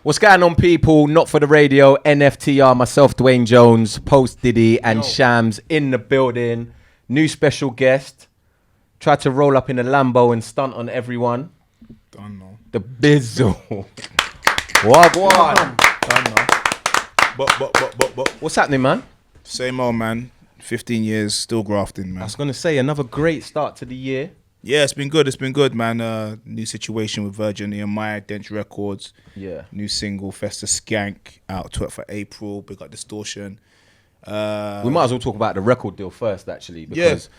What's going on, people? Not for the radio. NFTR, myself, Duane Jones, Posty and Chams in the building. New special guest. Tried to roll up in a Lambo and stunt on everyone. Done no. The Bizzle. Wagwan. Done no. But. What's happening, man? Same old, man. 15 years, still grafting, man. I was going to say, another great start to the year. Yeah, it's been good, man. New situation with Virgin EMI, Dent Records. Yeah. New single, Festa Skank, out 12th of April. Big up Distortion. We might as well talk about the record deal first, actually, because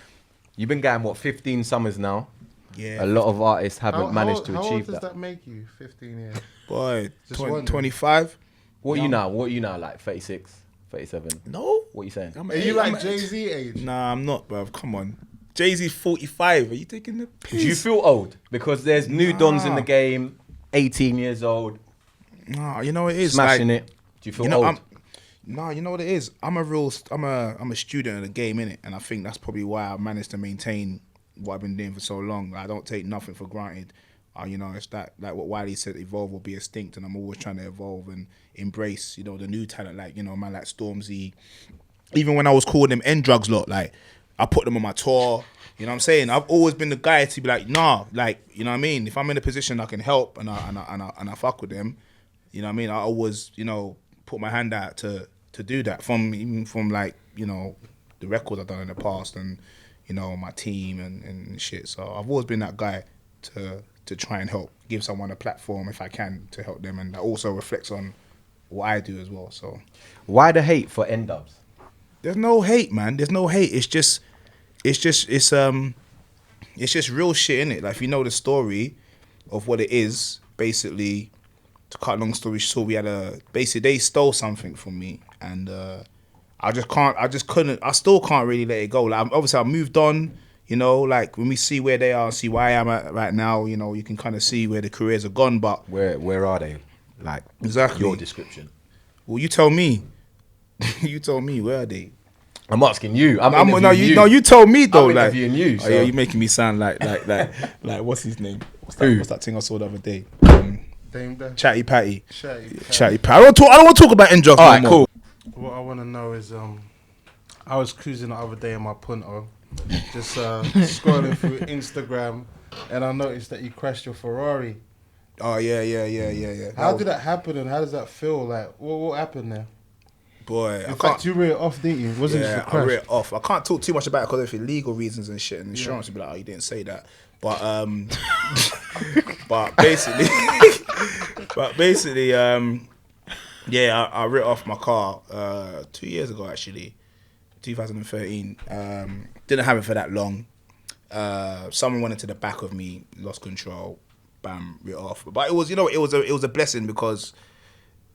you've been going, 15 summers now? Yeah. A lot of artists haven't managed to achieve that. How old does that make you, 15 years? Boy, 25. What are you now, like 36, 37? No. What are you saying? Are you like Jay-Z age? Nah, I'm not, bruv. Come on. Jay-Z's 45. Are you taking the piss? Do you feel old? Because there's new dons in the game, 18 years old. Nah, you know what it is? Smashing it. Do you feel old? Nah, you know what it is? I'm a student of the game, innit? And I think that's probably why I managed to maintain what I've been doing for so long. I don't take nothing for granted. It's that, like what Wiley said, evolve will be extinct, and I'm always trying to evolve and embrace, the new talent, like, man like Stormzy. Even when I was calling them N Drugs lot, like, I put them on my tour, you know what I'm saying? I've always been the guy to be like, nah, like, you know what I mean? If I'm in a position I can help and I fuck with them, you know what I mean? I always, put my hand out to do that from like, the records I've done in the past and, my team and shit. So I've always been that guy to try and help, give someone a platform if I can to help them, and that also reflects on what I do as well. So why the hate for N Dubz? There's no hate, man. There's no hate. It's just real shit, innit? Like, if you know the story of what it is, basically, to cut a long story short, they stole something from me, and I still can't really let it go. Like, obviously I moved on, like when we see where they are, see where I am at right now, you can kind of see where the careers are gone, but where are they? Like, exactly your description. Well, you tell me. You told me, where are they? I'm asking you. You told me though. I'm like, interviewing you. So. Oh yeah, you're making me sound like what's his name? What's that thing I saw the other day? Chatty Patty. Chatty Patty. I don't want to talk about N Drugs. All right, cool. What I want to know is, I was cruising the other day in my Punto, just scrolling through Instagram, and I noticed that you crashed your Ferrari. Oh yeah. How did that happen, and how does that feel? Like, what happened there? Boy, in fact, you rear it off, didn't you? Wasn't just a crash? I rear it off. I can't talk too much about it because of legal reasons and shit, and insurance will be like, oh, you didn't say that. But basically, I rear off my car 2 years ago, actually, 2013. Didn't have it for that long. Someone went into the back of me, lost control, bam, rear off. But it was, it was a blessing because,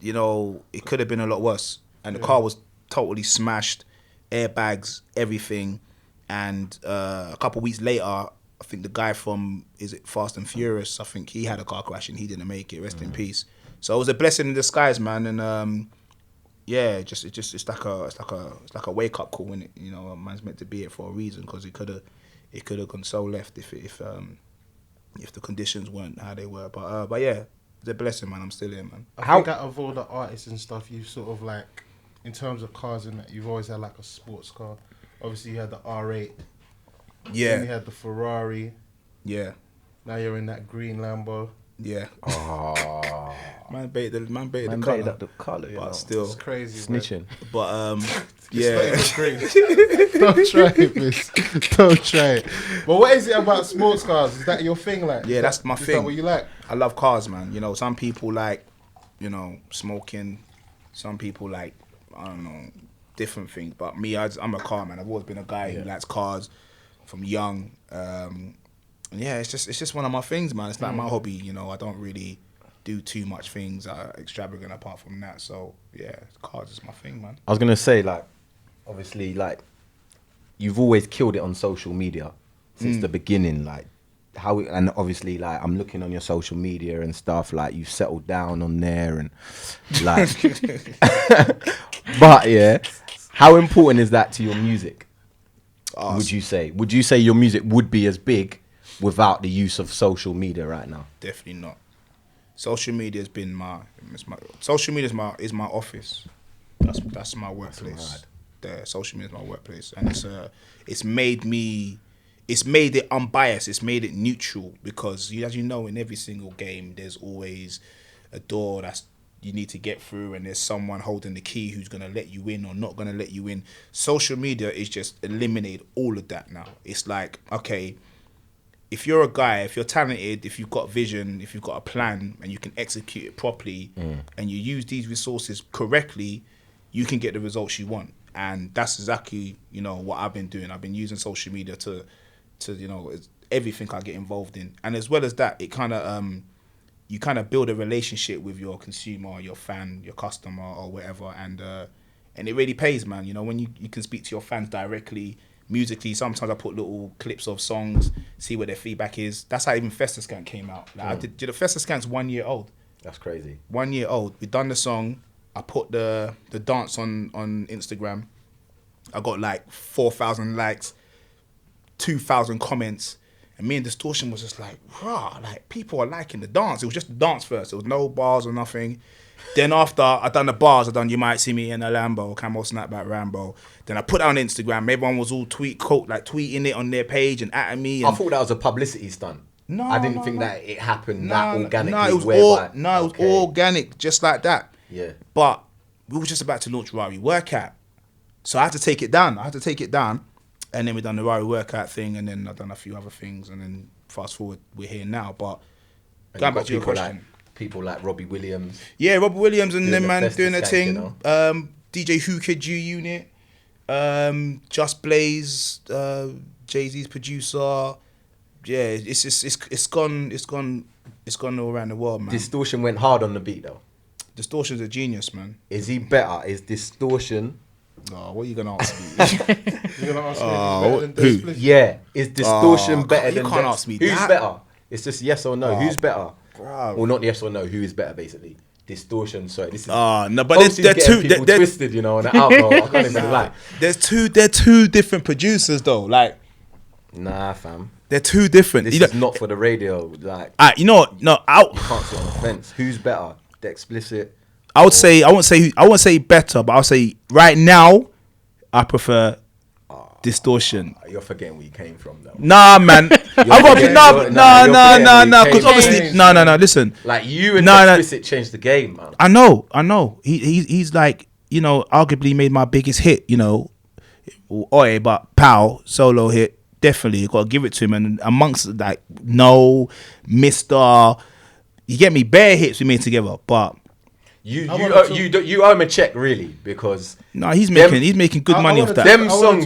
it could have been a lot worse. And the car was totally smashed, airbags, everything. And a couple of weeks later, I think the guy from, is it Fast and Furious? I think he had a car crash and he didn't make it. Rest in peace. So it was a blessing in disguise, man. And it's like a wake up call, innit? A man's meant to be here for a reason, because it could have gone so left if the conditions weren't how they were. But yeah, it's a blessing, man. I'm still here, man. I think out of all the artists and stuff, you sort of like, in terms of cars and that, you've always had like a sports car. Obviously, you had the R8. Yeah. Then you had the Ferrari. Yeah. Now you're in that green Lambo. Yeah. Oh. Man baited the colour. But still. It's crazy. Snitching. But, yeah. Don't try it, miss. Don't try it. But what is it about sports cars? Is that your thing? Like? Yeah, that's my thing. Is that what you like? I love cars, man. Some people like, smoking. Some people like, I don't know, different things. But me, I'm a car man. I've always been a guy who likes cars from young. Yeah, it's just one of my things, man. It's like my hobby, I don't really do too much things extravagant apart from that. So yeah, cars is my thing, man. I was gonna say, like, obviously, like, you've always killed it on social media since the beginning, like. And obviously, like, I'm looking on your social media and stuff, like, you've settled down on there and like but yeah, how important is that to your music? Would you say your music would be as big without the use of social media right now? Definitely not. social media has been social media is my office. That's my workplace. The social media is my workplace, and it's made it unbiased. It's made it neutral because, as you know, in every single game, there's always a door you need to get through, and there's someone holding the key who's gonna let you in or not gonna let you in. Social media is just eliminated all of that now. It's like, okay, if you're a guy, if you're talented, if you've got vision, if you've got a plan, and you can execute it properly, and you use these resources correctly, you can get the results you want. And that's exactly, what I've been doing. I've been using social media to it's everything I get involved in. And as well as that, it kind of you kind of build a relationship with your consumer, your fan, your customer, or whatever, and it really pays, man. When you can speak to your fans directly, musically. Sometimes I put little clips of songs, see what their feedback is. That's how even Fazer Scan came out. Like I did the Fazer Scan's 1 year old. That's crazy. 1 year old. We done the song. I put the dance on Instagram. I got like 4,000 likes, 2,000 comments. And me and Distortion was just like, rah, like people are liking the dance. It was just the dance first. There was no bars or nothing. Then after I done the bars, You Might See Me in a Lambo, Camo Snapback Rambo. Then I put it on Instagram. Everyone was all tweeting it on their page and at me. And I thought that was a publicity stunt. No, I didn't think that it happened that organically. No, it was organic, just like that. Yeah. But we were just about to launch Rari Workout. So I had to take it down. And then we done the Rari Workout thing, and then I done a few other things, and then fast forward, we're here now. But going back to your question, people like Robbie Williams. Yeah, Robbie Williams and them man Fazer doing their thing. Skank, DJ Hookah G Unit, Just Blaze, Jay-Z's producer. Yeah, it's gone all around the world, man. Distortion went hard on the beat though. Distortion's a genius, man. Is he better? Is Distortion? Oh, what are you gonna ask me? You're gonna ask me who's better than who? Display? Yeah. Is Distortion better than you can't ask me Who's that. better? It's just yes or no. Who's better? Bruv. Well, not yes or no. Who is better, basically? Distortion. Sorry, this is. No, but Posty's they're getting two. people They're twisted, on the album. I can't even lie. They're two different producers, though. Like, Nah, fam. they're two different. This is not for the radio. Like, you know what? No, you can't sit on the fence. Who's better? The explicit. I won't say better, but I'll say right now, I prefer Distortion. You're forgetting where you came from, though. Nah, man. I got no. Because obviously, no. Listen, like you and explicit changed the game, man. I know. He's like, arguably made my biggest hit. Oi, but Pow solo hit. Definitely, got to give it to him. And amongst like Mr. You get me, bare hits we made together, but. You owe him a check, really, because he's making good money off that. Them songs,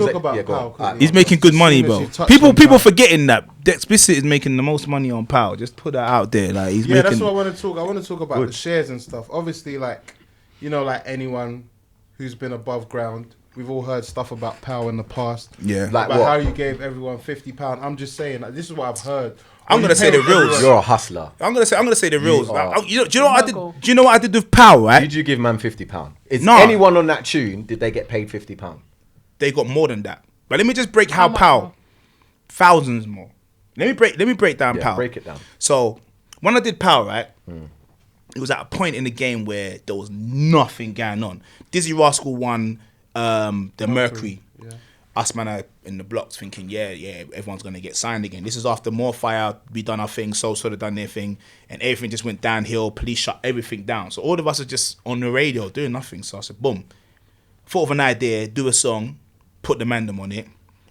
he's making good money, bro. People forgetting that the explicit is making the most money on Pow. Just put that out there, like he's making. That's what I want to talk. I want to talk about the shares and stuff. Obviously, like like anyone who's been above ground, we've all heard stuff about Pow in the past. Yeah, like about how you gave everyone £50. I'm just saying, like, this is what I've heard. I'm gonna say the reals. You're a hustler. I'm gonna say the reals. Do you know what I did? Do you know what I did with Pow? Right? Did you give man £50? Is anyone on that tune? Did they get paid £50? They got more than that. But let me just break how Pow. Thousands more. Let me break down Pow. Break it down. So when I did Pow, right, it was at a point in the game where there was nothing going on. Dizzy Rascal won the Mercury. Yeah. Us man are in the blocks thinking, yeah, everyone's gonna get signed again. This is after More Fire, we done our thing, so sort of done their thing, and everything just went downhill. Police shut everything down. So all of us are just on the radio doing nothing. So I said, boom. Thought of an idea, do a song, put the mandem on it.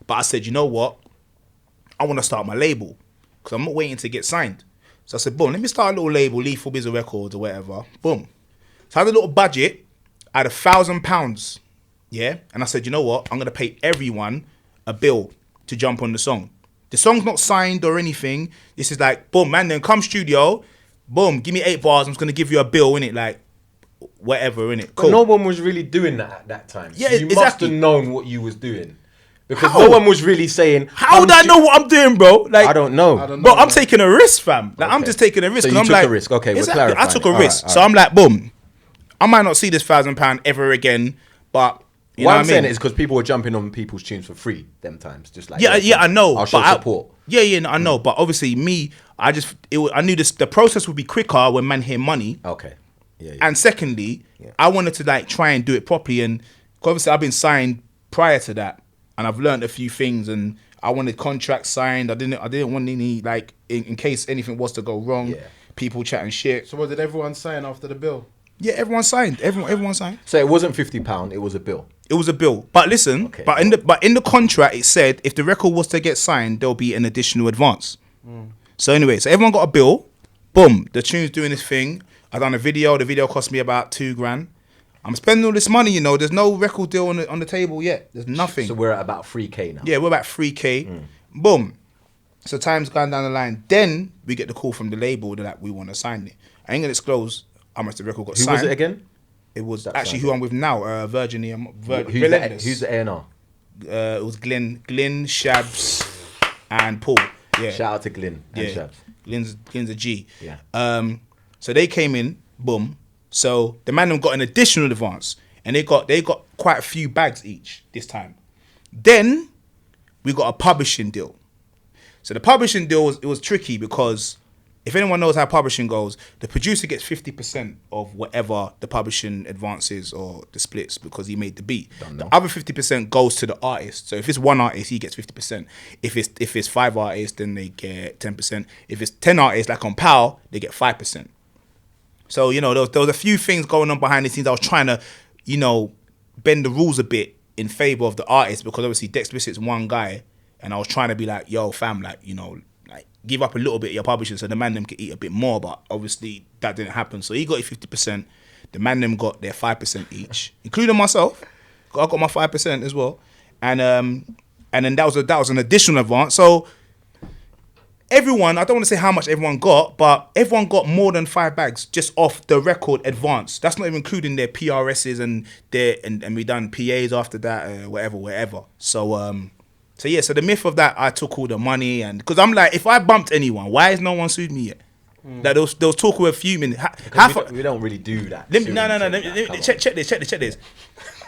But I said, you know what? I want to start my label because I'm not waiting to get signed. So I said, boom, let me start a little label, Lethal Bizzle Records or whatever. Boom. So I had a little budget. I had £1,000. Yeah, and I said, you know what? I'm gonna pay everyone a bill to jump on the song. The song's not signed or anything. This is like, boom, man, then come studio, boom, give me 8 bars. I'm just gonna give you a bill, innit? Like, whatever, innit? Cool. But no one was really doing that at that time. Yeah, you must have known what you was doing because How? no one was really saying. How would I know what I'm doing, bro? Like, I don't know. Bro, I'm taking a risk, fam. Like, I'm just taking a risk. So you I'm took like, a risk. Okay, we're exactly. clarifying. I took a risk, all so right. I'm like, boom, I might not see this £1,000 ever again, but. What I'm saying is because people were jumping on people's tunes for free them times, just like I know. I'll show support. Yeah, no, I know, but obviously me, I knew the process would be quicker when man hear money. Okay. Yeah. And secondly, I wanted to like try and do it properly, and obviously I've been signed prior to that, and I've learned a few things, and I wanted contracts signed. I didn't want any like in case anything was to go wrong, people chatting shit. So what did everyone sign after the bill? Yeah, everyone signed. Everyone signed. So it wasn't £50. It was a bill. It was a bill. But listen, in the contract it said if the record was to get signed, there'll be an additional advance. So anyway, so everyone got a bill. Boom, the tune's doing this thing. I done a video. The video cost me about $2,000. I'm spending all this money, you know. There's no record deal on the table yet. There's nothing. So we're at about 3K now. Yeah, we're about 3K. Boom. So time's going down the line. Then we get the call from the label that we want to sign it. I ain't gonna disclose how much the record got signed. Who was it again? It was actually who I'm with now, Virginie. Who's the A&R? It was Glyn, Shabs, and Paul. Yeah. Shout out to Glyn and Shabs. Glyn's a G. Yeah. So they came in, boom. So the man them got an additional advance, and they got quite a few bags each this time. Then we got a publishing deal. So the publishing deal was tricky because if anyone knows how publishing goes, the producer gets 50% of whatever the publishing advances or the splits because he made the beat. The other 50% goes to the artist. So if it's one artist, he gets 50%. If it's 5 artists, then they get 10%. If it's 10 artists, like on Pow, they get 5%. So, you know, there was a few things going on behind the scenes. I was trying to, you know, bend the rules a bit in favor of the artist because obviously Dexplicit's one guy, and I was trying to be like, yo, fam, like, you know, like give up a little bit of your publishing so the man them could eat a bit more, but obviously that didn't happen. So he got his 50%, the man them got their 5% each, including myself. I got my 5% as well, and then that was an additional advance. So everyone, I don't want to say how much everyone got, but everyone got more than 5 bags just off the record advance. That's not even including their PRSs and we done PAs after that, whatever. So yeah, so the myth of that, I took all the money, and because I'm like, if I bumped anyone, why has no one sued me yet? Like there was talk with fuming. We don't really do that. No. Check this.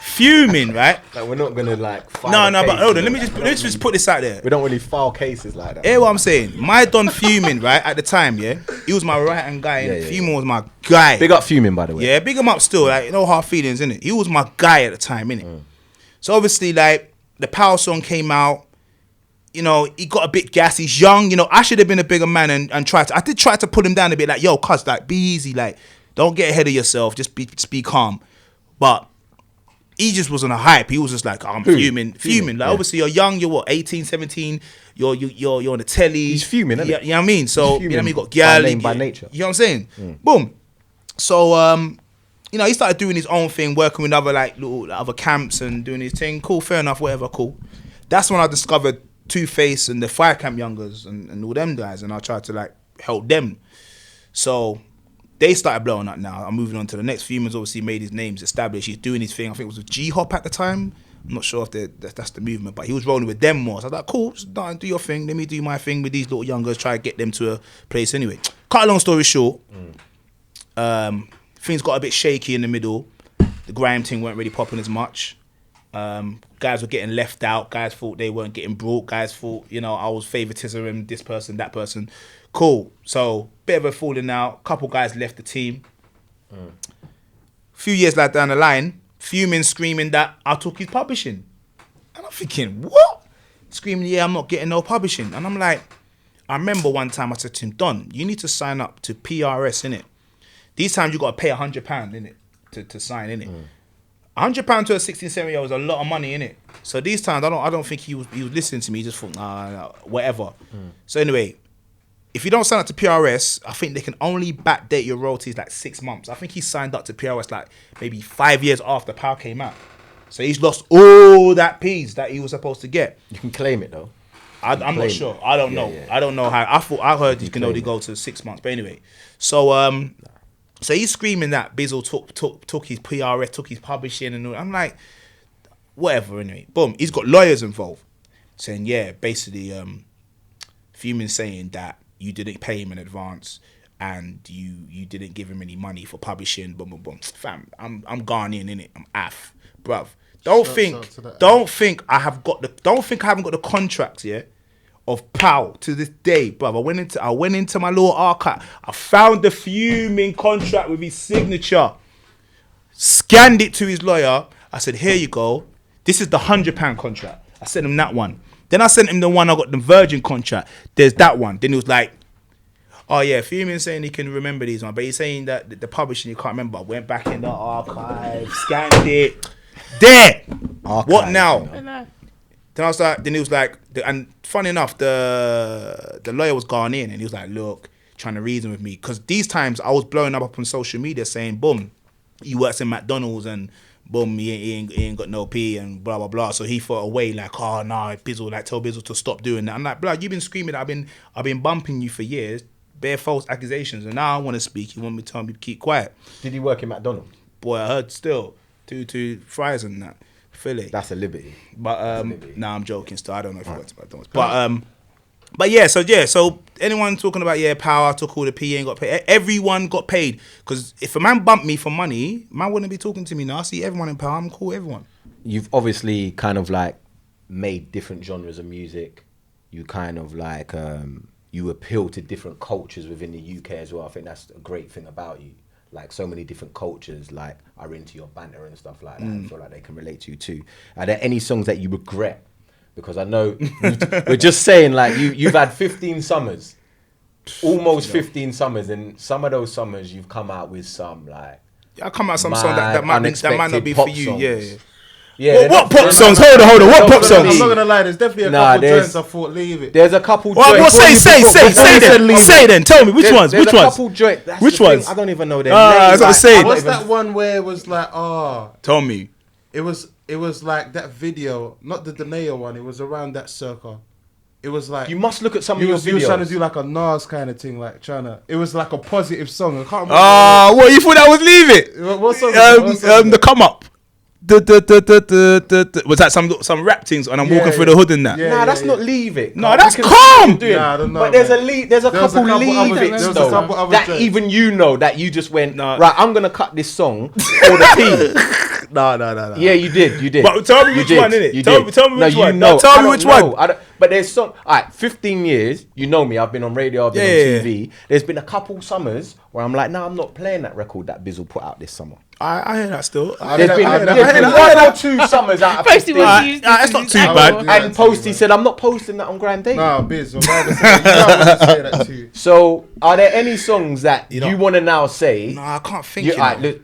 Fuming, right? Like we're not gonna like. But hold on. Let me just put this out there. We don't really file cases like that. Hear what I'm saying? My Don Fuming, right at the time, yeah, he was my right hand guy. And Fuming was my guy. Big up Fuming, by the way. Yeah, big him up still. Like no hard feelings, innit? He was my guy at the time, innit? So obviously, like the Power song came out. You know, he got a bit gassy. He's young. You know, I should have been a bigger man and I did try to pull him down a bit. Like, yo, cuz, like, be easy. Like, don't get ahead of yourself. Just be calm. But he just was on a hype. He was just like, I'm fuming. Like, obviously, you're young. You're what, 18, 17. You're on the telly. He's fuming, isn't it? You know what I mean? So, you know what I mean? You got girl. By nature. You know what I'm saying? Boom. So, you know, he started doing his own thing, working with other, like, little other camps and doing his thing. Cool, fair enough, whatever, cool. That's when I discovered Two-Face and the Fire Camp Youngers and all them guys, and I tried to like help them. So they started blowing up now. I'm moving on to the next. Fumans obviously made his names established. He's doing his thing. I think it was with G-Hop at the time. I'm not sure if that's the movement, but he was rolling with them more. So I was like, cool, just do your thing. Let me do my thing with these little youngers, try to get them to a place anyway. Cut a long story short, things got a bit shaky in the middle. The grime thing weren't really popping as much. Guys were getting left out. Guys thought they weren't getting brought. Guys thought, you know, I was favoritism, this person, that person. Cool. So, bit of a falling out. Couple guys left the team. Few years later down the line, fuming, screaming that I took his publishing. And I'm thinking, what? Screaming, yeah, I'm not getting no publishing. And I'm like, I remember one time I said to him, Don, you need to sign up to PRS, innit? These times you got to pay £100, innit? To sign, innit? £100 to a 16, 17-year-old is a lot of money, innit? So these times, I don't think he was listening to me. He just thought, nah, whatever. So anyway, if you don't sign up to PRS, I think they can only backdate your royalties like 6 months. I think he signed up to PRS like maybe 5 years after Power came out. So he's lost all that piece that he was supposed to get. You can claim it though. I'm not sure. I don't know. Yeah. I don't know how. I heard you can only go to 6 months. But anyway, so so he's screaming that Bizzle took his PRS, took his publishing and all. I'm like, whatever, anyway. Boom. He's got lawyers involved. Saying, yeah, basically, Fuming saying that you didn't pay him in advance and you didn't give him any money for publishing, boom, boom, boom. Fam, I'm Ghanaian, innit? I'm AF. Bruv. Don't think I haven't got the contract, yeah, of Pow to this day, bruv. I went into my little archive. I found the fuming contract with his signature. Scanned it to his lawyer. I said, here you go. This is the £100 contract. I sent him that one. Then I sent him the one I got the Virgin contract. There's that one. Then he was like, oh yeah, Fuming saying he can remember these ones, but he's saying that the publishing you can't remember. I went back in the archive, scanned it. There. Archive, what now? Then I was like, then he was like, and funny enough, the lawyer was Ghanaian, and he was like, look, trying to reason with me, because these times I was blowing up on social media saying, boom, he works in McDonald's and boom, he ain't got no P and blah blah blah. So he thought away like, oh nah, Bizzle, like tell Bizzle to stop doing that. I'm like, bro, you've been screaming, I've been bumping you for years, bare false accusations, and now I want to speak. You want me to tell me to keep quiet? Did he work in McDonald's? Boy, I heard still two fries and that. Philly. That's a liberty. But nah, I'm joking. Still, I don't know if he worked at McDonald's. But yeah. So anyone talking about Power took all the P, ain't got paid. Everyone got paid, because if a man bumped me for money, man wouldn't be talking to me now. I see everyone in Power. I'm cool with everyone. You've obviously kind of like made different genres of music. You kind of like you appeal to different cultures within the UK as well. I think that's a great thing about you. Like so many different cultures like are into your banter and stuff like that. I feel like they can relate to you too. Are there any songs that you regret? Because I know we're just saying like you've had 15 summers, almost 15 summers, and some of those summers you've come out with some like I come out with some song that might not be for you. Songs. Yeah. Yeah, what pop songs? Hold on. What pop songs? I'm not gonna lie. There's definitely a couple joints I thought leave it. There's a couple. Well, say then. Tell me which ones. Which ones? Which ones? I don't even know their names. What's that one where it was like, tell me. It was like that video, not the Danae one. It was around that circle. It was like you must look at some of your videos. You were trying to do like a Nas kind of thing, like trying to. It was like a positive song. I can't remember. What you thought that was Leave It? What song? The Come Up. Was that some rap things and I'm walking through the hood and that? Nah, that's not Leave It. No, that's Calm. Nah, I don't know, but there's a couple Leave It though that even you know that you just went right. I'm gonna cut this song for the team. No. Yeah, you did. But tell me which one, innit? Tell me which one. No, tell me which one. But there's some. Alright, 15 years. You know me. I've been on radio. I've been on TV. There's been a couple summers where I'm like, I'm not playing that record that Bizzle put out this summer. I hear that still. There's been one or two summers out of 15. It's not too bad. And Posty said, I'm not posting that on Grand Day. Nah, Biz, I'm about to say that too. So, are there any songs that you want to now say? No, I can't think.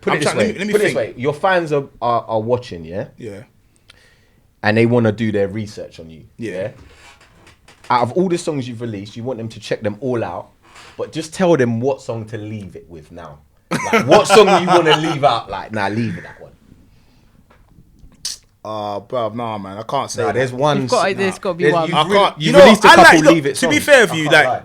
Put it this way. Your fans are watching, yeah? Yeah. And they want to do their research on you. Yeah. Out of all the songs you've released, you want them to check them all out, but just tell them what song to leave it with now. Like, what song you want to leave out? Like, leave it that one. Bro, nah, man, I can't say. There's one. There's got to be one. I can't. You released a couple leave it songs. To be fair with you, like.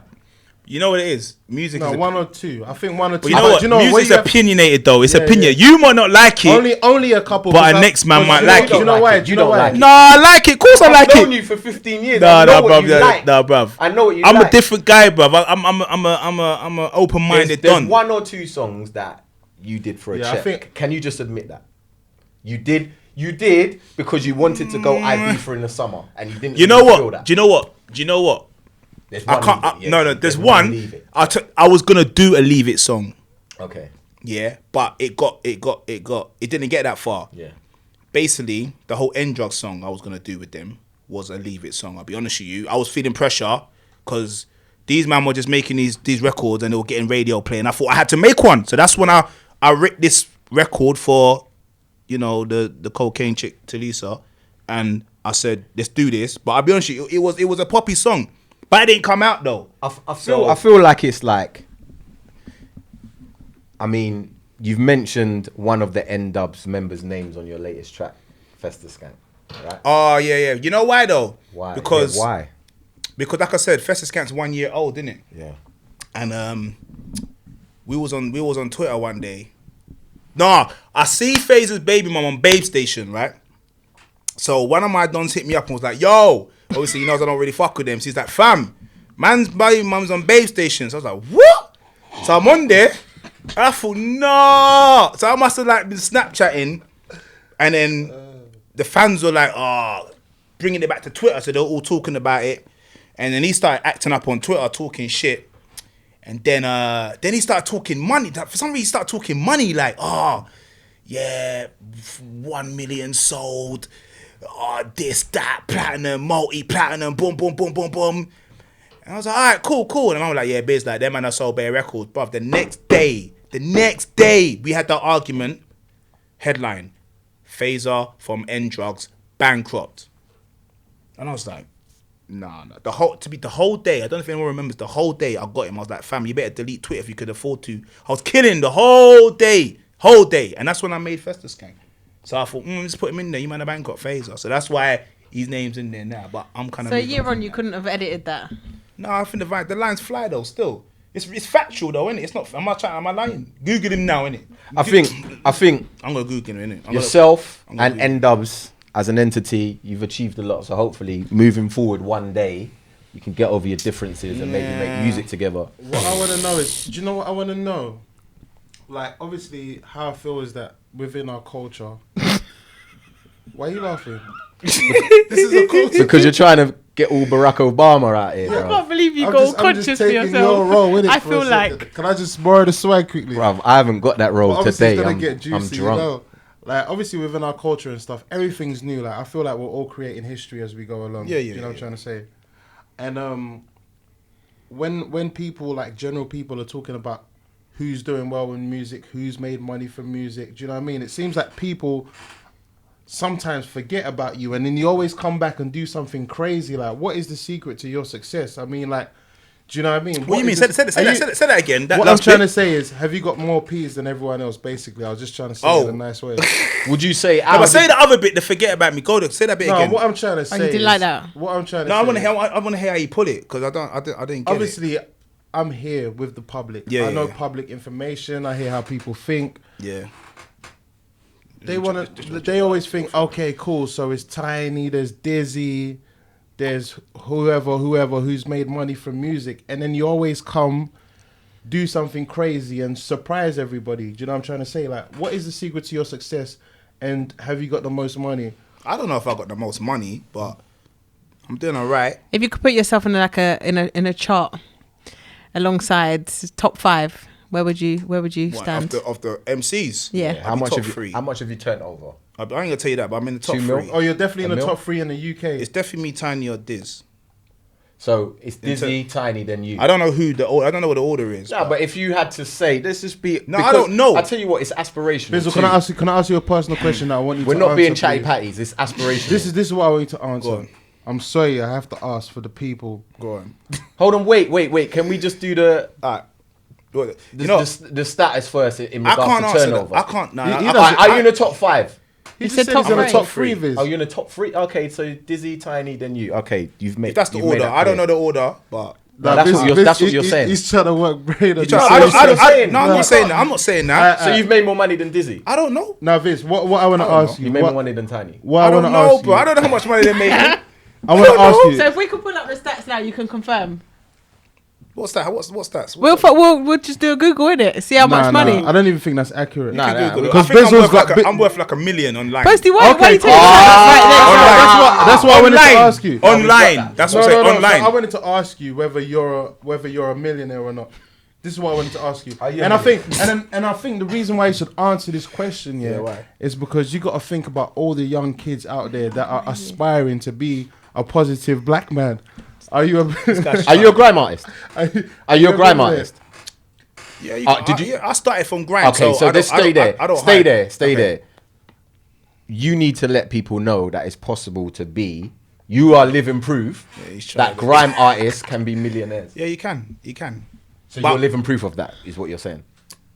You know what it is? Music is one or two. I think one or two. But you know what? Music's opinionated though. It's opinion. You might not like it. Only a couple. But a next man might like it. You know why? You know why? No, I like it. Of course I like it. I've known you for 15 years. Nah, bruv. I know what you like. I'm a different guy, bruv. I'm a open-minded don. There's one or two songs that you did for a check. Can you just admit that? You did because you wanted to go Ibiza in the summer and you didn't. You know what? Do you know what? I can't. There's one. I was gonna do a Leave It song. Okay. Yeah, but it didn't get that far. Yeah. Basically, the whole N Dubz song I was gonna do with them was a Leave It song. I'll be honest with you. I was feeling pressure because these man were just making these records and they were getting radio play, and I thought I had to make one. So that's when I wrote this record for, the cocaine chick Talisa, and I said let's do this. But I'll be honest with you, it was a poppy song. But it didn't come out though. I feel like it's like. I mean, you've mentioned one of the N Dubz members' names on your latest track, Fester Skank, right? Oh yeah. You know why though? Why? Because why? Because like I said, Fester Skank's 1 year old, isn't it? Yeah. And we was on Twitter one day. Nah, I see Fazer's baby mum on Babe Station, right? So one of my dons hit me up and was like, yo. Obviously, he knows I don't really fuck with them. So he's like, fam, man's baby mum's on Babe Station. So I was like, what? So I'm on there. And I thought, no. So I must have been Snapchatting. And then the fans were like, bringing it back to Twitter. So they were all talking about it. And then he started acting up on Twitter, talking shit. And then he started talking money. For some reason, he started talking money like, oh, yeah, 1 million sold. Oh, this, that, platinum, multi-platinum, boom, boom, boom, boom, boom. And I was like, all right, cool. And I'm like, yeah, Biz, like, them man are sold bare records. Bruv, the next day, we had that argument. Headline, Fazer from N Dubz, Bankrupt. And I was like, nah. The whole day, I don't know if anyone remembers, the whole day I got him. I was like, fam, you better delete Twitter if you could afford to. I was killing the whole day. And that's when I made Festus Gang. So I thought, just put him in there. You man a Bankrupt Fazer. So that's why his name's in there now. But I'm kind of. So a year on, you couldn't have edited that. No, I think the lines fly though. Still, it's factual though, innit? It's not. Am I lying? Google him now, innit? I think I'm gonna Google him, innit? Yourself and N Dubz as an entity, you've achieved a lot. So hopefully, moving forward, one day you can get over your differences and maybe make music together. What I want to know is, do you know what I want to know? Like, obviously, how I feel is that within our culture. Why are you laughing? This is a culture. Because you're trying to get all Barack Obama out here, I bro. can't believe you go conscious for yourself. Your role, innit, I for feel a like second. Can I just borrow the swag quickly? Bruv, I haven't got that role But obviously today. it's gonna I'm get juicy, drunk. you know? Like, obviously within our culture and stuff, everything's new. Like, I feel like we're all creating history as we go along. Yeah, Do you know what I'm trying to say? And when people, like general people, are talking about who's doing well in music, who's made money from music, do you know what I mean? It seems like people sometimes forget about you, and then you always come back and do something crazy. Like, what is the secret to your success? I mean, like, do you know what I mean? What do you mean? Say that again. What I'm trying to say is, have you got more P's than everyone else? Basically, I was just trying to say it in a nice way. Would you say? No, but say the other bit. The forget about me. Go to say that bit again. No, what I'm trying to say. you didn't like that? What I'm trying to. No, say I want to hear how you put it because I didn't get obviously, I'm here with the public. Yeah, I know yeah. public information. I hear how people think. Yeah. They want to. They always think, okay, cool. So it's Tiny. There's Dizzy. There's whoever who's made money from music, and then you always come, do something crazy and surprise everybody. Do you know what I'm trying to say? Like, what is the secret to your success, and have you got the most money? I don't know if I got the most money, but I'm doing all right. If you could put yourself in like in a chart alongside top 5, where would you stand? Of the MCs? Yeah. How much top have you? three. How much have you turned over? I ain't gonna tell you that, but I'm in the top 2 mil? 3. Oh, you're definitely in A the mil? top 3 in the UK. It's definitely me, Tiny, or Diz. So it's Dizzy, Tiny, then you. I don't know I don't know what the order is. No, but if you had to say, let's just be. No, I don't know. I tell you what, it's aspirational. Bizzle, too. can I ask you a personal question that I want you We're to not answer, being chatty please? patties. It's aspirational. This is what I want you to Go answer. on. I'm sorry, I have to ask for the people. Go on. Hold on, wait. Can we just do the Alright. the status first in I regards can't to answer turnover? that. I can't. No, He no, doesn't- Are you in the top 5? He You just said said top he's in the three. top 3, Viz. Oh, you're in the top 3. Okay, so Dizzy, Tiny, then you. Okay, you've made. if that's the you've made order, that I don't clear. know the order, but No, that's what you're saying. He's trying to work brain on no, this. I'm not saying that. I'm not saying that. So you've made more money than Dizzy. I don't know. Now, Viz, what I want to ask you. You made more What, money than Tiny. what I I want don't to know, ask bro. you. I don't know how much money they're making. I want to ask you. So if we could pull up the stats now, you can confirm. What's that? What's that? We'll just do a Google in it. See how much money. I don't even think that's accurate. Nah, nah, Google it. because I think Bizzle's I'm worth like a million online. Posty, why Okay, you taking cool. that? That's what I wanted to ask you. Online. That's what I'm saying. So I Online. wanted to ask you whether you're a millionaire or not. This is what I wanted to ask you. Are you And a I think and I think the reason why you should answer this question, why? is because you got to think about all the young kids out there that are aspiring to be a positive black man. Are you Are you a grime artist? Are you a grime millionaire? artist? Yeah, did you- I started from grind. Okay, so just stay there. I don't Stay hide. there. Stay Okay. there. You need to let people know that it's possible to be. You are living proof he's trying that to- grime artists can be millionaires. Yeah, you can. You can. So But- you're living proof of that, is what you're saying.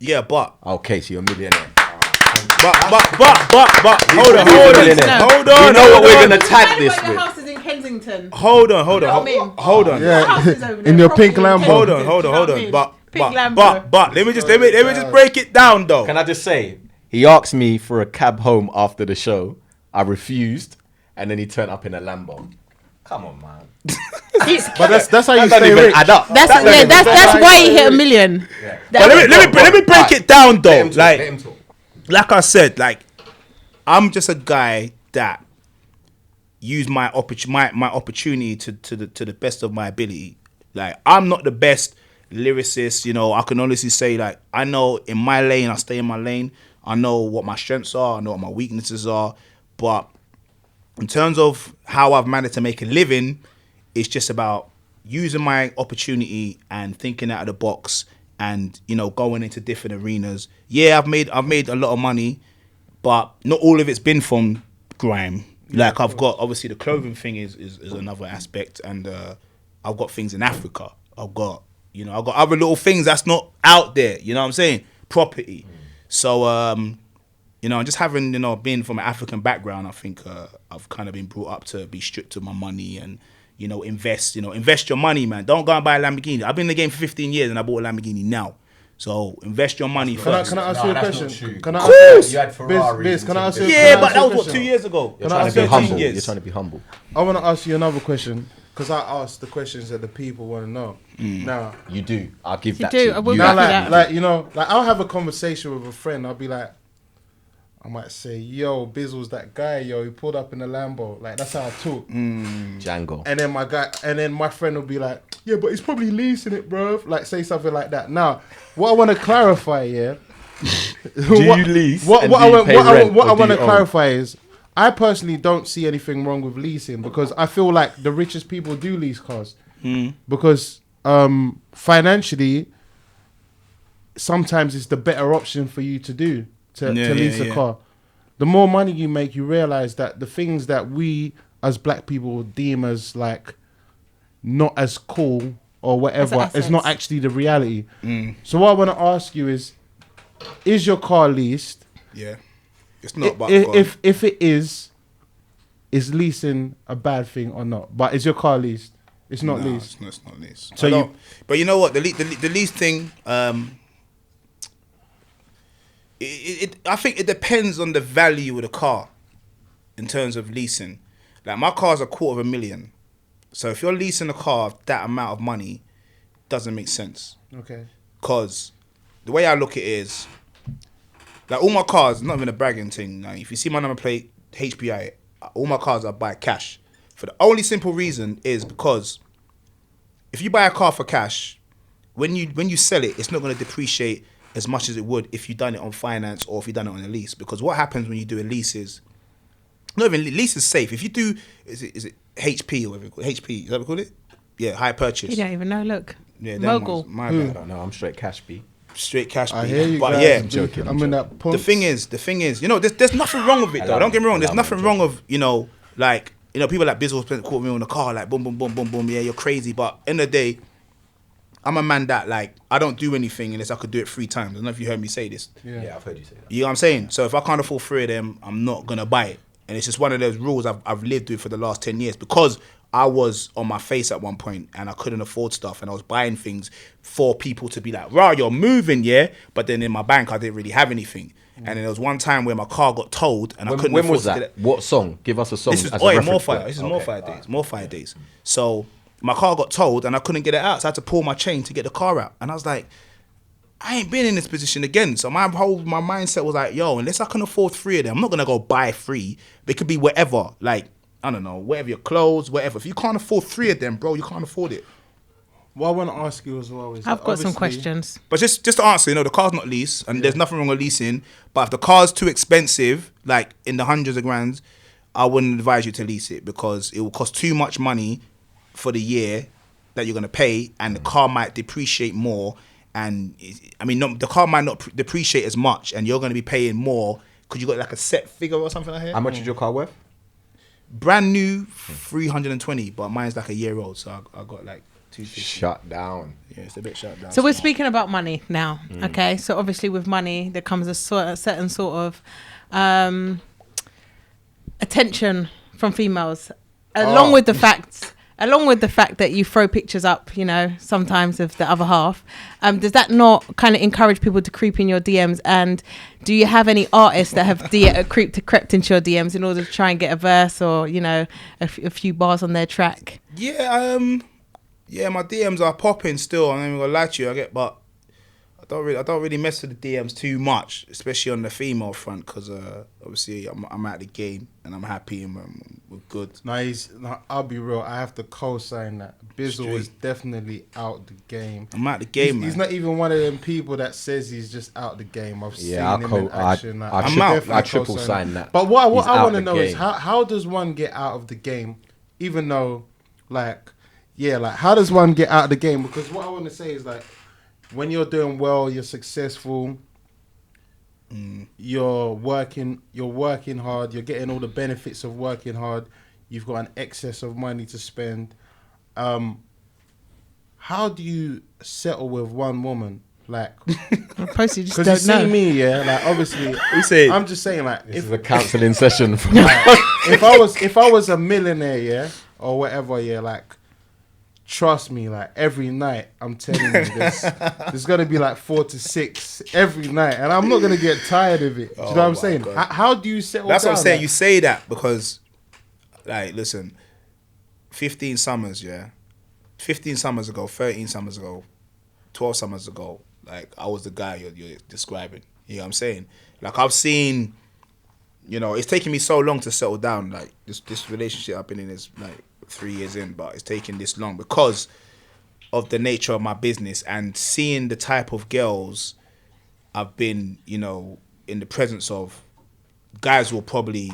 Yeah, but Okay, so you're a millionaire. hold on. You know what we're gonna tag this Your with. house is in Kensington. Hold on. You know what I mean? Hold on. Yeah. Your house is over there, In your property pink Lambo. Hold on. Kensington, you know what I mean? Pink Lambo. But let me just break it down though. Can I just say, he asked me for a cab home after the show. I refused, and then he turned up in a Lambo. Come on, man. But that's how you That doesn't stay even rich. add up. That's why he hit a million. But let me break it down though. Let him talk, let him Like talk. like I said, like I'm just a guy that use my opportunity to the best of my ability. Like, I'm not the best lyricist, you know. I can honestly say, like, I know in my lane, I stay in my lane. I know what my strengths are. I know what my weaknesses are. But in terms of how I've managed to make a living, it's just about using my opportunity and thinking out of the box and, you know, going into different arenas. Yeah, I've made a lot of money, but not all of it's been from grime. Like, I've got, obviously, the clothing thing is another aspect, and I've got things in Africa. I've got other little things that's not out there, you know what I'm saying? Property. So, you know, just having, you know, being from an African background, I think I've kind of been brought up to be strict to my money and, you know, invest your money, man. Don't go and buy a Lamborghini. I've been in the game for 15 years and I bought a Lamborghini now. So invest your money first. Can I ask you a question? Can I ask you? You had Ferraris. Can I ask you? Yeah, but that was what, 2 years ago. You're trying to be humble. You're trying to be humble. I want to ask you another question because I asked the questions that the people want to know. Now you do. I'll give that do. to you. I will You back like you know, like I'll have a conversation with a friend. I'll be like, I might say, yo, Bizzle's that guy, yo, he pulled up in a Lambo. Like, that's how I talk. Django. And then my friend will be like, yeah, but he's probably leasing it, bro. Like, say something like that. Now, what I want to clarify, yeah. Do you lease? What I want to clarify is, I personally don't see anything wrong with leasing because I feel like the richest people do lease cars. Because financially, sometimes it's the better option for you to do. To lease a car. The more money you make, you realize that the things that we as black people deem as like not as cool or whatever is not actually the reality. So what I want to ask you is your car leased? Yeah. It's not, but if it is leasing a bad thing or not? But is your car leased? It's not leased. It's not leased. So but you know what? The lease thing, I think it depends on the value of the car in terms of leasing. Like, my car's $250,000. So if you're leasing a car of that amount of money, it doesn't make sense. Okay. Because the way I look at it is, like, all my cars, not even a bragging thing. Like, if you see my number plate, HPI, all my cars I buy cash. For the only simple reason is because if you buy a car for cash, when you sell it, it's not going to depreciate as much as it would if you done it on finance or if you done it on a lease. Because what happens when you do a lease is, not even lease is safe. If you do, is it HP or whatever you call it? HP, is that what we call it? Yeah, high purchase. You don't even know. Look, yeah, Mogul. My bad. I don't know. I'm straight cash B. Straight cash. I hear you, but guys. yeah, I'm joking. I'm in that punch. The thing is, you know, there's nothing wrong with it though. Don't get me wrong. There's nothing wrong of, you know, like, you know, people like Bizzle spent $250,000 on the car, like boom, boom, boom, boom, boom. Yeah, you're crazy. But end of the day, I'm a man that, like, I don't do anything unless I could do it 3 times. I don't know if you heard me say this. Yeah, I've heard you say that. You know what I'm saying? So if I can't afford 3 of them, I'm not gonna buy it. And it's just one of those rules I've lived with for the last 10 years because I was on my face at one point and I couldn't afford stuff and I was buying things for people to be like, wow, you're moving, yeah? But then in my bank, I didn't really have anything. And then there was one time where my car got towed and I couldn't afford When was to that? What song? Give us a song. This is as a reference More Fire. point. This is Okay. More Fire days. So my car got towed and I couldn't get it out. So I had to pull my chain to get the car out. And I was like, I ain't been in this position again. So my mindset was like, yo, unless I can afford 3 of them, I'm not gonna go buy 3. It could be whatever, like, I don't know, whatever your clothes, whatever. If you can't afford 3 of them, bro, you can't afford it. What I want to ask you as well is, I've got some questions. But just to answer, you know, the car's not leased, and there's nothing wrong with leasing. But if the car's too expensive, like in the hundreds of grands, I wouldn't advise you to lease it because it will cost too much money for the year that you're gonna pay, and the car might depreciate more. And I mean, the car might not depreciate as much, and you're gonna be paying more because you got like a set figure or something like that. How much is your car worth? Brand new, 320, but mine's like a year old, so I got like 250. Shut down. Yeah, it's a bit shut down. So we're speaking about money now, okay? So obviously with money, there comes a certain sort of attention from females, along with the fact that you throw pictures up, you know, sometimes of the other half. Does that not kind of encourage people to creep in your DMs? And do you have any artists that have crept into your DMs in order to try and get a verse or, you know, a few bars on their track? Yeah, my DMs are popping still. I'm not even gonna lie to you. I I don't really mess with the DMs too much, especially on the female front, because obviously I'm out of the game and I'm happy and we're good. I'll be real. I have to co-sign that. Bizzle is definitely out the game. I'm out the game, man. He's not even one of them people that says he's just out the game. I've seen him in action. I triple sign that. But what I want to know is how does one get out of the game, even though, how does one get out of the game? Because what I want to say is when you're doing well, you're successful, you're working hard, you're getting all the benefits of working hard, you've got an excess of money to spend. How do you settle with one woman? Posty just because don't you see know. me, obviously, I'm just saying, this is a counselling session. if I was a millionaire, or whatever, trust me, every night, I'm telling you, there's gonna be 4 to 6 every night, and I'm not gonna get tired of it. Do you know what I'm saying? How do you settle? That's down? what I'm saying. You say that because, listen, 15 summers, 15 summers ago, 13 summers ago, 12 summers ago, I was the guy you're describing. You know what I'm saying? I've seen, it's taken me so long to settle down. This relationship I've been in is 3 years in, but it's taken this long because of the nature of my business and seeing the type of girls I've been, in the presence of. Guys will probably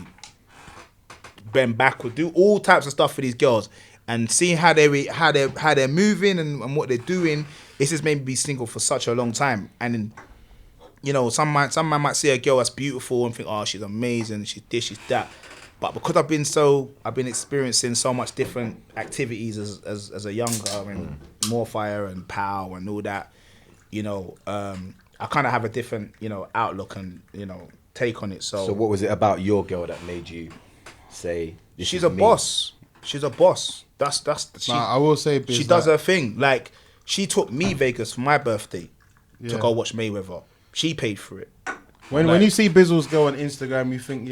bend backward, do all types of stuff for these girls, and seeing how they're moving and what they're doing. It's just made me be single for such a long time. And some man might see a girl that's beautiful and think, oh, she's amazing, she's this, she's that. But because I've been experiencing so much different activities as a younger, and more fire and pow and all that, I kind of have a different, outlook and, take on it. So what was it about your girl that made you say she's a boss? She's a boss. I will say, she does her thing. She took me Vegas for my birthday to go watch Mayweather. She paid for it. When you see Bizzle's girl on Instagram, you think,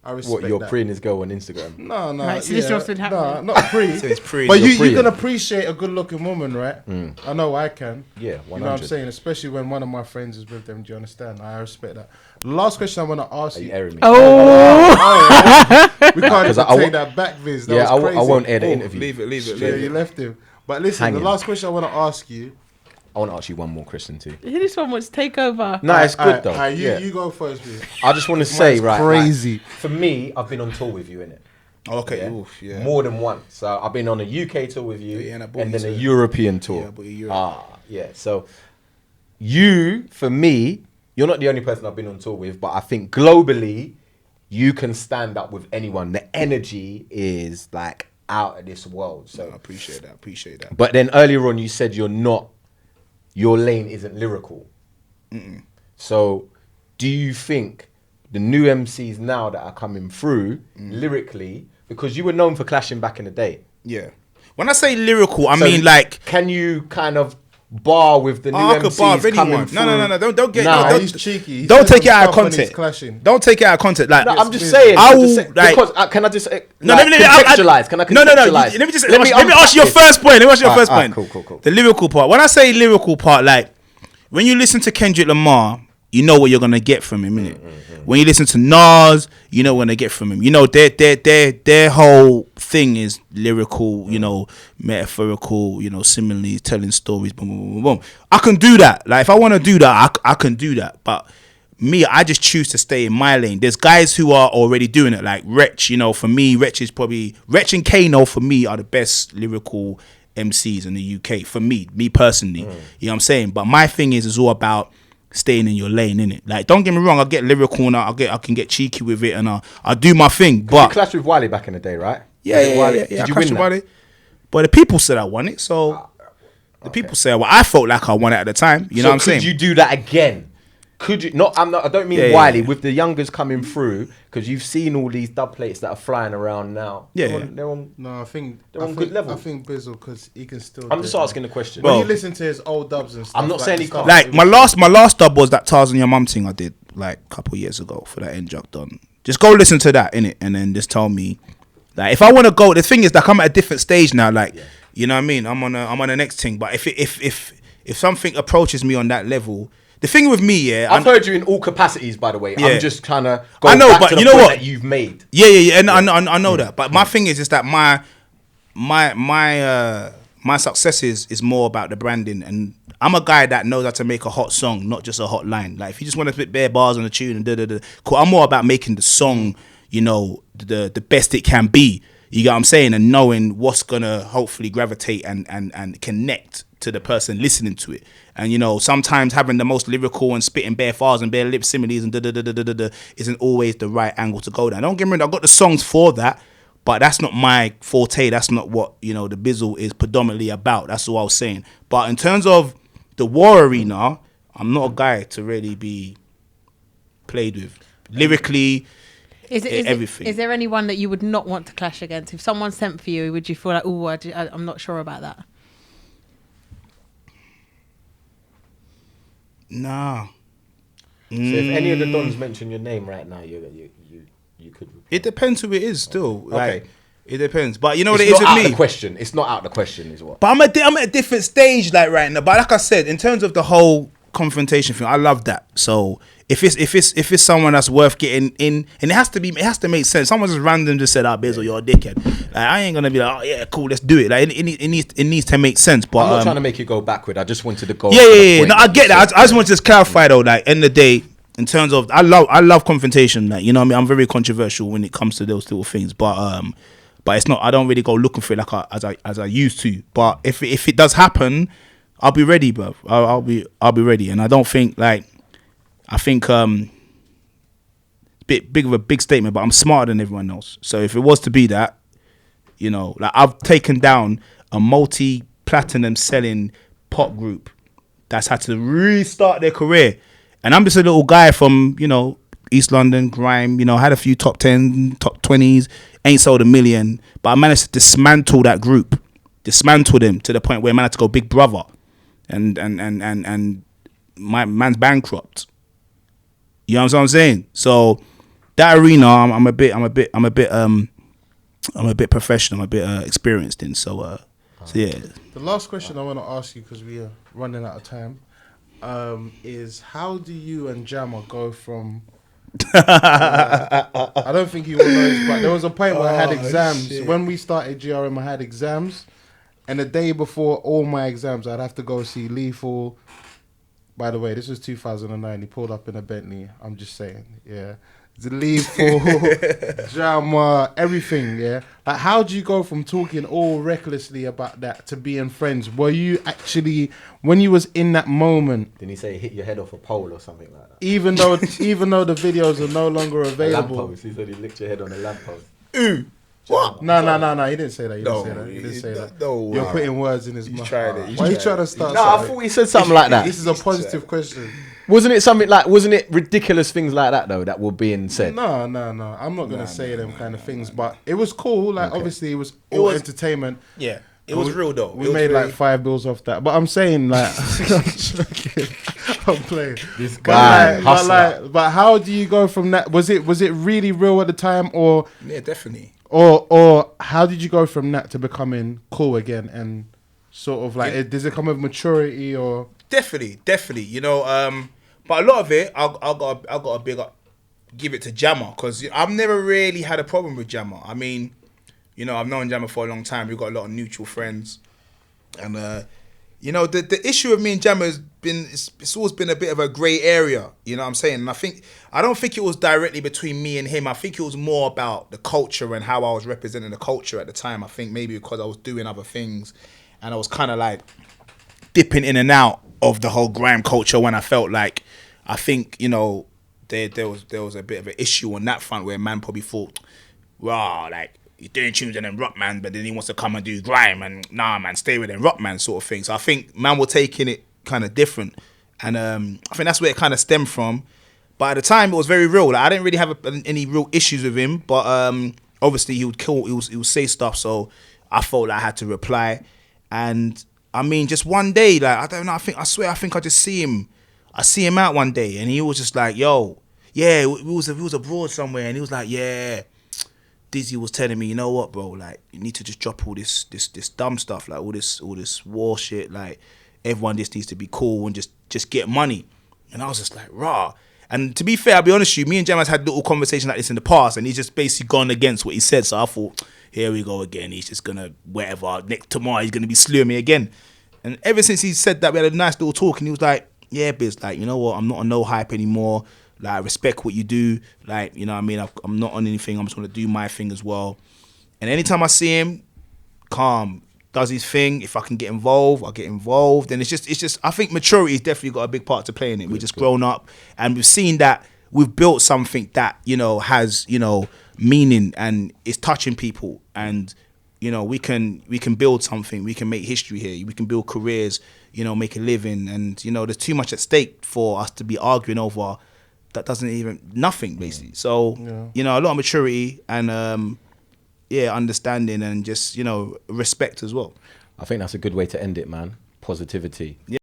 I respect what, you're that. preeing his girl on Instagram? No. Right, so this what's been happening. No, not pre. So it's pre. But you pre, can appreciate a good-looking woman, right? I know I can. Yeah, 100. You know what I'm saying? Especially when one of my friends is with them. Do you understand? I respect that. The last question I want to ask Are you you. airing me? We can't even take that back, Viz. That was crazy. I won't air the interview. Leave it. Yeah, you left him. But listen, Hanging. the last question I want to ask you. I want to ask you one more question too. This one wants to take over. No, it's good though. You go first, Viz. I just want to say, crazy. For me, I've been on tour with you, innit? Okay. Yeah? Oof, yeah. More than once. So I've been on a UK tour with you, Yeah, and then a European tour. Yeah, but Europe. Yeah. So you, for me, you're not the only person I've been on tour with, but I think globally, you can stand up with anyone. The energy is out of this world. So I appreciate that. But then earlier on, you said your lane isn't lyrical. So do you think the new MCs now that are coming through lyrically, because you were known for clashing back in the day? Yeah. When I say lyrical, I mean can you kind of bar with the new I could MCs bar with coming anyone. through? No. Don't get. Nah, don't, He's cheeky. He don't says take it out of stuff when he's context. clashing. Don't take it out of context. No, I'm just saying. I will, because can I just No, let me contextualize? Can I contextualize? Let me ask you your first point. Cool. The lyrical part. When I say lyrical part, when you listen to Kendrick Lamar, you know what you're gonna get from him, innit? When you listen to Nas, you know what you're gonna get from him. You know their whole thing is lyrical, metaphorical, similes, telling stories, boom, boom, boom, boom. I can do that. If I want to do that, I can do that. But me, I just choose to stay in my lane. There's guys who are already doing it, like Wretch. For me, Wretch and Kano for me are the best lyrical MCs in the UK. For me personally, you know what I'm saying. But my thing is all about staying in your lane, innit? Don't get me wrong, I get lyrical and I can get cheeky with it and I do my thing. But you clashed with Wiley back in the day, right? Yeah. Did you win that? But the people said I won it, so the people say I felt like I won it at the time. You know what I'm saying? Could you do that again? Could you? I don't mean Wiley. With the youngers coming through, because you've seen all these dub plates that are flying around now. They're on No, I think they're on good level. I think Bizzle, because he can still. I'm just asking the question. When you listen to his old dubs and stuff, I'm not saying he can't. My last dub was that Tarzan Your Mum thing I did a couple years ago for that N Dubz done. Just go listen to that, innit, and then just tell me. If I want to go, the thing is I'm at a different stage now. You know what I mean? I'm on the next thing. But if if something approaches me on that level, the thing with me, yeah, I've heard you in all capacities, by the way. Yeah. I'm just trying to go I know, back but to the you know point what? that you've made. Yeah, and I know that. But my thing is that my success is more about the branding, and I'm a guy that knows how to make a hot song, not just a hot line. Like if you just want to spit bare bars on a tune and cool. I'm more about making the song, you know, the best it can be. You get what I'm saying, and knowing what's gonna hopefully gravitate and connect to the person listening to it. And you know, sometimes having the most lyrical and spitting bare bars and bare lip similes and isn't always the right angle to go down. Don't get me wrong, I've got the songs for that, but that's not my forte. That's not what, you know, the Bizzle is predominantly about. That's what I was saying. But in terms of the war arena, I'm not a guy to really be played with lyrically. Everything. Is there anyone that you would not want to clash against? If someone sent for you, would you feel like, oh, I'm not sure about that? Nah. So if any of the dons mention your name right now, you could. It depends who it is. Still, like, Okay. it depends. But you know what It's it is not with out me. the question. It's not out the question, is what. But I'm at a different stage, like right now. But like I said, in terms of the whole confrontation thing, I love that. So if it's someone that's worth getting in, and it has to make sense. Someone just random just said, Bizzle, you're a dickhead. Like, I ain't gonna be like, oh yeah, cool, let's do it. Like it needs to make sense. But I'm not trying to make you go backward. I just wanted to go. Yeah. No, I get that. I just want to just clarify though. Like, end of the day, in terms of, I love confrontation. Like, you know what I mean? I'm very controversial when it comes to those little things. But it's not. I don't really go looking for it like as I used to. But if it does happen, I'll be ready, bro. I'll be ready. And I don't think I think big of a big statement, but I'm smarter than everyone else. So if it was to be that, you know, like I've taken down a multi-platinum selling pop group that's had to restart their career. And I'm just a little guy from, you know, East London, grime, you know, had a few top 10, top 20s, ain't sold a million, but I managed to dismantle that group, dismantle them to the point where I had to go Big Brother. And my man's bankrupt. You know what I'm saying? So that arena, I'm a bit professional, I'm a bit experienced in. So yeah. The last question I want to ask you, because we are running out of time, is how do you and Jammer go from? I don't think you will know this, but there was a point where I had exams. Shit. When we started GRM, I had exams, and the day before all my exams, I'd have to go see Lethal. By the way, this was 2009. He pulled up in a Bentley. I'm just saying, yeah. The Lethal, Jammer, everything, yeah. Like, how do you go from talking all recklessly about that to being friends? Were you actually, when you was in that moment? Didn't he say hit your head off a pole or something like that? Even though the videos are no longer A available. lamppost. He said he licked your head on a lamppost. What? No. He didn't say that. He No, didn't say that. no, You're wow. putting words in his mouth. tried it. Why are you trying to start? No, I something? thought he said something like that. This is a positive question. Wasn't it ridiculous things like that though that were being said? No. I'm not gonna say them kind of things, but it was cool. Like, obviously, it was all was- entertainment. Yeah, it was real though. We made like $5 off that, but I'm saying like, I'm playing. This guy, But how do you go from that? Was it really real at the time, or Yeah, definitely. or how did you go from that to becoming cool again and sort of like, does it come with maturity or? Definitely. You know, but a lot of it, I got a big up, give it to Jammer, because I've never really had a problem with Jammer. I mean, you know, I've known Jammer for a long time. We've got a lot of mutual friends, and you know, the issue with me and Jammer has been, it's always been a bit of a grey area. You know what I'm saying? And I don't think it was directly between me and him. I think it was more about the culture and how I was representing the culture at the time. I think maybe because I was doing other things, and I was kind of like dipping in and out of the whole grime culture when I felt like, I think, you know, there was a bit of an issue on that front where man probably thought, wow, like, he's doing tunes and then rock man, but then he wants to come and do grime, and nah man, stay with him rock man sort of thing. So I think man were taking it kind of different, and I think that's where it kind of stemmed from. But at the time it was very real. Like, I didn't really have any real issues with him, but obviously he would say stuff, so I felt like I had to reply. And I mean, just one day, like, I don't know, I think I just see him out one day, and he was just like, yo, yeah, we was abroad somewhere, and he was like, yeah, Dizzy was telling me, you know what, bro, like, you need to just drop all this dumb stuff, like all this war shit, like, everyone just needs to be cool and just get money. And I was just like, rah. And to be fair, I'll be honest with you, me and Chams had little conversations like this in the past, and he's just basically gone against what he said. So I thought, here we go again. He's just gonna whatever. Tomorrow he's gonna be slewing me again. And ever since he said that, we had a nice little talk, and he was like, yeah, Biz, like, you know what? I'm not on no hype anymore. Like, I respect what you do. Like, you know what I mean? I'm not on anything. I'm just gonna do my thing as well. And anytime I see him, calm, does his thing. If I can get involved, I'll get involved. And it's just. I think maturity has definitely got a big part to play in it. We've just grown up, and we've seen that we've built something that, you know, has, you know, meaning and is touching people. And, you know, we can build something. We can make history here. We can build careers. You know, make a living. And, you know, there's too much at stake for us to be arguing over that doesn't even nothing basically. So you know, a lot of maturity and understanding and just, you know, respect as well. I think that's a good way to end it, man. Positivity. Yeah.